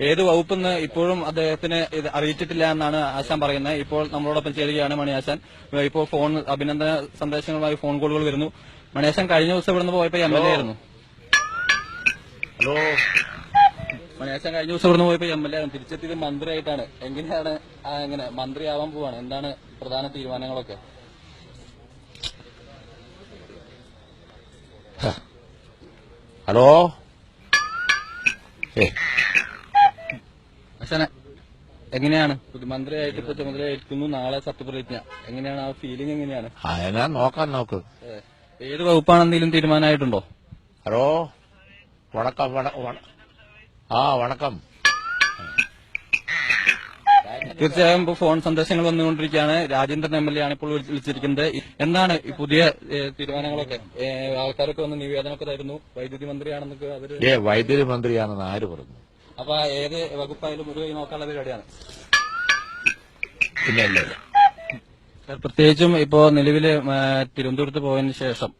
ഏത് വകുപ്പെന്ന് ഇപ്പോഴും അദ്ദേഹത്തിന് ഇത് അറിയിച്ചിട്ടില്ല എന്നാണ് ആശാൻ പറയുന്നത്. ഇപ്പോൾ നമ്മളോടൊപ്പം ചേരുകയാണ് മണിയാശാൻ. ഇപ്പോൾ ഫോൺ അഭിനന്ദന സന്ദേശങ്ങളുമായി ഫോൺ കോളുകൾ വരുന്നു. മണിയാശാൻ കഴിഞ്ഞ ദിവസം ഇവിടുന്ന് പോയപ്പോ MLA ആയിരുന്നു. ഹലോ, മണിയാശാൻ കഴിഞ്ഞ ദിവസം ഇവിടുന്ന് പോയപ്പോ MLA ആയിരുന്നു. തിരിച്ചെത്തിയത് മന്ത്രിയായിട്ടാണ്. എങ്ങനെയാണ് എങ്ങനെ മന്ത്രിയാവാൻ പോവാണ്? എന്താണ് പ്രധാന തീരുമാനങ്ങളൊക്കെ? ഹലോ, ആശാനെ എങ്ങനെയാണ് മന്ത്രിയായിട്ട് ഇപ്പൊ ചുമതലയേൽക്കുന്നു? നാളെ സത്യപ്രതിജ്ഞ. എങ്ങനെയാണ് ആ ഫീലിംഗ്? എങ്ങനെയാണ്? ഞാൻ നോക്ക്. ഏത് വകുപ്പാണെന്തെങ്കിലും തീരുമാനമായിട്ടുണ്ടോ? ഹലോ, വണക്കം. വണക്കം. തീർച്ചയായും ഇപ്പോൾ ഫോൺ സന്ദേശങ്ങൾ വന്നുകൊണ്ടിരിക്കുകയാണ്. രാജേന്ദ്രൻ MLA ആണ് ഇപ്പോൾ വിളിച്ചിരിക്കുന്നത്. എന്താണ് ഈ പുതിയ തീരുമാനങ്ങളൊക്കെ? ആൾക്കാരൊക്കെ വന്ന് നിവേദനമൊക്കെ തരുന്നു. വൈദ്യുതി മന്ത്രിയാണെന്നൊക്കെ അവര്. വൈദ്യുതി മന്ത്രിയാണെന്ന് ആര് പറഞ്ഞു? അപ്പൊ ഏത് വകുപ്പായാലും ഒരു വഴി നോക്കാനുള്ള പരിപാടിയാണ്. ഇല്ല. പ്രത്യേകിച്ചും ഇപ്പോ നിലവില് തിരുവനന്തപുരത്ത് പോയതിനു ശേഷം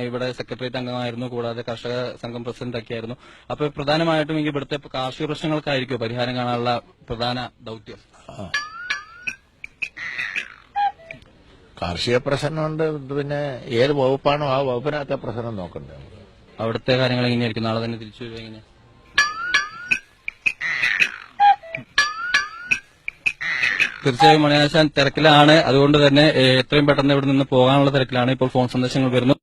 ഇവിടെ സെക്രട്ടേറിയറ്റ് അംഗമായിരുന്നു, കൂടാതെ കർഷക സംഘം പ്രസിഡന്റ് ഒക്കെയായിരുന്നു. അപ്പൊ പ്രധാനമായിട്ടും ഇവിടുത്തെ കാർഷിക പ്രശ്നങ്ങൾക്കായിരിക്കും പരിഹാരം കാണാനുള്ള പ്രധാന ദൌത്യം. കാർഷിക പ്രശ്നമുണ്ട്. പിന്നെ ഏത് വകുപ്പാണോ ആ വകുപ്പിനകത്തെ പ്രശ്നം നോക്കണ്ടേ? അവിടുത്തെ കാര്യങ്ങൾ എങ്ങനെയായിരിക്കും? നാളെ തന്നെ തിരിച്ചു വരിക എങ്ങനെ? തീർച്ചയായും മണിയാശാൻ തിരക്കിലാണ്. അതുകൊണ്ട് തന്നെ എത്രയും പെട്ടെന്ന് ഇവിടെ നിന്ന് പോകാനുള്ള തിരക്കിലാണ്. ഇപ്പോൾ ഫോൺ സന്ദേശങ്ങൾ വരുന്നു.